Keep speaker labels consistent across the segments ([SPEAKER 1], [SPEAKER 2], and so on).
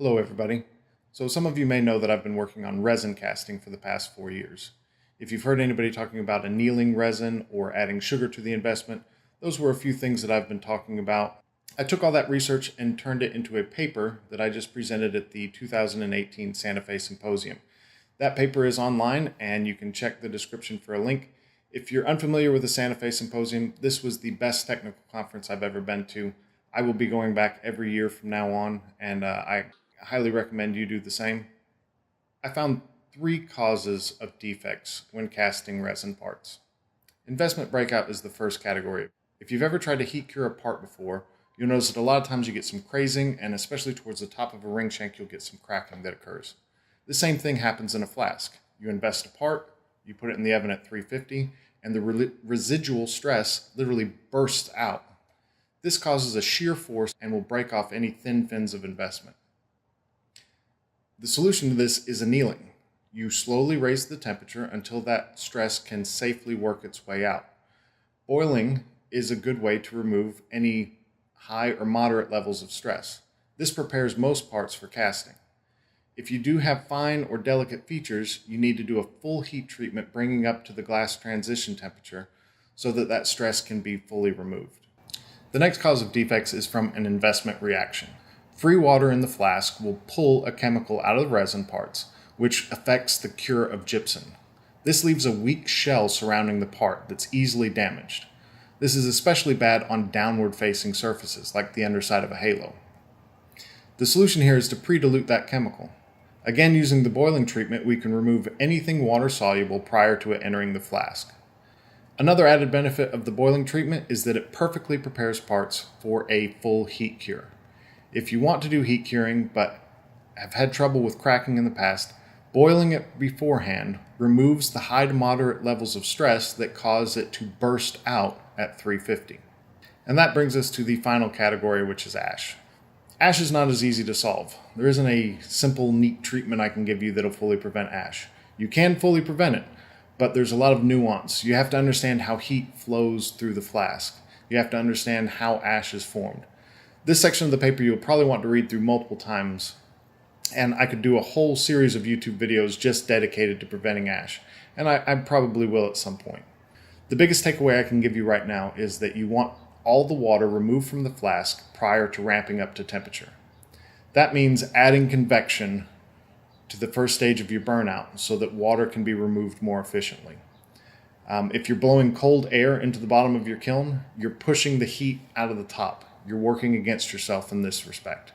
[SPEAKER 1] Hello everybody. So some of you may know that I've been working on resin casting for the past 4 years. If you've heard anybody talking about annealing resin or adding sugar to the investment, those were a few things that I've been talking about. I took all that research and turned it into a paper that I just presented at the 2018 Santa Fe Symposium. That paper is online and you can check the description for a link. If you're unfamiliar with the Santa Fe Symposium, this was the best technical conference I've ever been to. I will be going back every year from now on, and I highly recommend you do the same. I found 3 causes of defects when casting resin parts. Investment breakout is the first category. If you've ever tried to heat cure a part before, you'll notice that a lot of times you get some crazing, and especially towards the top of a ring shank, you'll get some cracking that occurs. The same thing happens in a flask. You invest a part, you put it in the oven at 350, and the residual stress literally bursts out. This causes a shear force and will break off any thin fins of investment. The solution to this is annealing. You slowly raise the temperature until that stress can safely work its way out. Boiling is a good way to remove any high or moderate levels of stress. This prepares most parts for casting. If you do have fine or delicate features, you need to do a full heat treatment bringing up to the glass transition temperature so that that stress can be fully removed. The next cause of defects is from an investment reaction. Free water in the flask will pull a chemical out of the resin parts, which affects the cure of gypsum. This leaves a weak shell surrounding the part that's easily damaged. This is especially bad on downward-facing surfaces, like the underside of a halo. The solution here is to pre-dilute that chemical. Again, using the boiling treatment, we can remove anything water-soluble prior to it entering the flask. Another added benefit of the boiling treatment is that it perfectly prepares parts for a full heat cure. If you want to do heat curing but have had trouble with cracking in the past, boiling it beforehand removes the high to moderate levels of stress that cause it to burst out at 350. And that brings us to the final category, which is ash. Ash is not as easy to solve. There isn't a simple, neat treatment I can give you that'll fully prevent ash. You can fully prevent it, but there's a lot of nuance. You have to understand how heat flows through the flask. You have to understand how ash is formed. This section of the paper you'll probably want to read through multiple times, and I could do a whole series of YouTube videos just dedicated to preventing ash, and I probably will at some point. The biggest takeaway I can give you right now is that you want all the water removed from the flask prior to ramping up to temperature. That means adding convection to the first stage of your burnout so that water can be removed more efficiently. If you're blowing cold air into the bottom of your kiln, you're pushing the heat out of the top. You're working against yourself in this respect.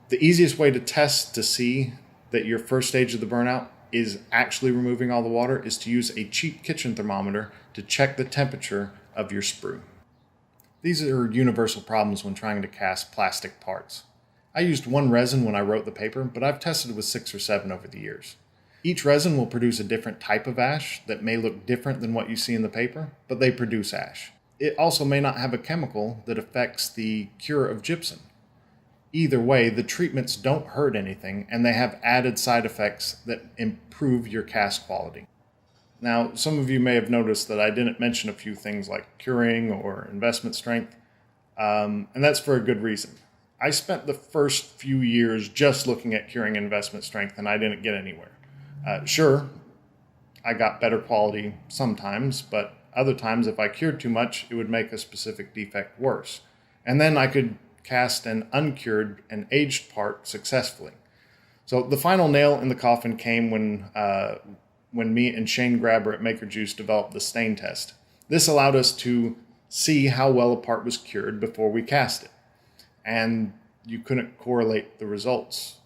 [SPEAKER 1] The easiest way to test to see that your first stage of the burnout is actually removing all the water is to use a cheap kitchen thermometer to check the temperature of your sprue. These are universal problems when trying to cast plastic parts. I used 1 resin when I wrote the paper, but I've tested with 6 or 7 over the years. Each resin will produce a different type of ash that may look different than what you see in the paper, but they produce ash. It also may not have a chemical that affects the cure of gypsum. Either way, the treatments don't hurt anything, and they have added side effects that improve your cast quality. Now, some of you may have noticed that I didn't mention a few things like curing or investment strength, and that's for a good reason. I spent the first few years just looking at curing investment strength, and I didn't get anywhere. Sure, I got better quality sometimes, but other times, if I cured too much, it would make a specific defect worse. And then I could cast an uncured and aged part successfully. So the final nail in the coffin came when me and Shane Grabber at Maker Juice developed the stain test. This allowed us to see how well a part was cured before we cast it. And you couldn't correlate the results.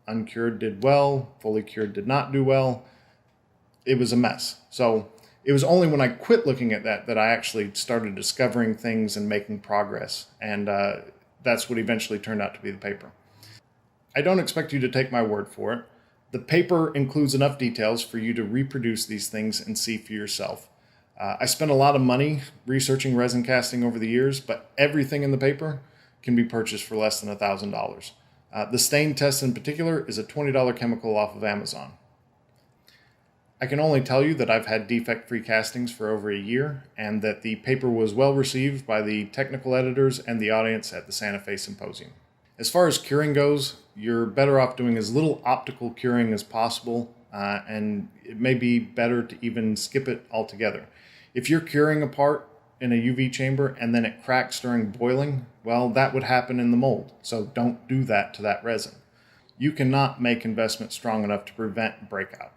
[SPEAKER 1] Uncured did well, fully cured did not do well. It was a mess. So it was only when I quit looking at that I actually started discovering things and making progress. And that's what eventually turned out to be the paper. I don't expect you to take my word for it. The paper includes enough details for you to reproduce these things and see for yourself. I spent a lot of money researching resin casting over the years, but everything in the paper can be purchased for less than $1,000. The stain test in particular is a $20 chemical off of Amazon. I can only tell you that I've had defect-free castings for over a year, and that the paper was well received by the technical editors and the audience at the Santa Fe Symposium. As far as curing goes, you're better off doing as little optical curing as possible, and it may be better to even skip it altogether. If you're curing a part in a UV chamber and then it cracks during boiling, well, that would happen in the mold. So don't do that to that resin. You cannot make investment strong enough to prevent breakout.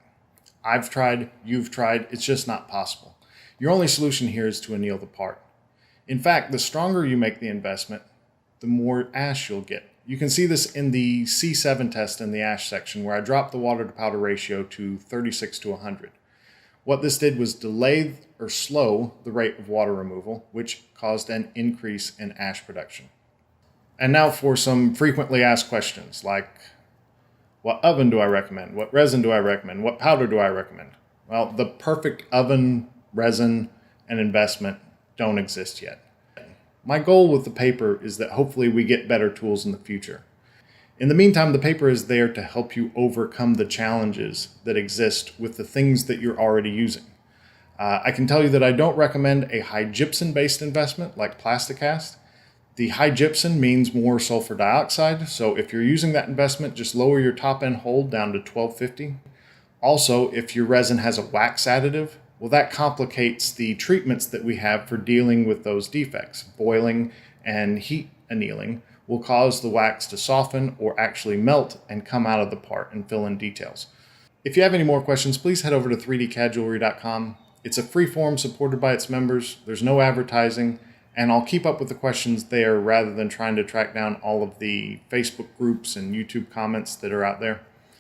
[SPEAKER 1] I've tried, you've tried, it's just not possible. Your only solution here is to anneal the part. In fact, the stronger you make the investment, the more ash you'll get. You can see this in the C7 test in the ash section, where I dropped the water to powder ratio to 36 to 100. What this did was delay or slow the rate of water removal, which caused an increase in ash production. And now for some frequently asked questions like, what oven do I recommend? What resin do I recommend? What powder do I recommend? Well, the perfect oven, resin, and investment don't exist yet. My goal with the paper is that hopefully we get better tools in the future. In the meantime, the paper is there to help you overcome the challenges that exist with the things that you're already using. I can tell you that I don't recommend a high gypsum-based investment like Plasticast. The high gypsum means more sulfur dioxide, so if you're using that investment, just lower your top end hold down to 1250. Also, if your resin has a wax additive, well, that complicates the treatments that we have for dealing with those defects. Boiling and heat annealing will cause the wax to soften or actually melt and come out of the part and fill in details. If you have any more questions, please head over to 3dcadjewelry.com. It's a free forum supported by its members. There's no advertising, and I'll keep up with the questions there rather than trying to track down all of the Facebook groups and YouTube comments that are out there.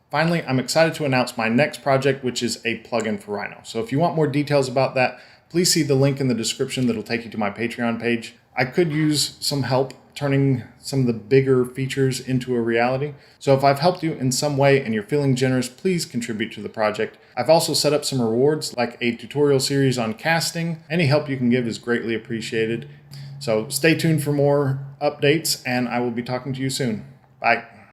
[SPEAKER 1] Finally, I'm excited to announce my next project, which is a plugin for Rhino. So if you want more details about that, please see the link in the description that'll take you to my Patreon page. I could use some help turning some of the bigger features into a reality. So if I've helped you in some way and you're feeling generous, please contribute to the project. I've also set up some rewards like a tutorial series on casting. Any help you can give is greatly appreciated. So stay tuned for more updates, and I will be talking to you soon. Bye.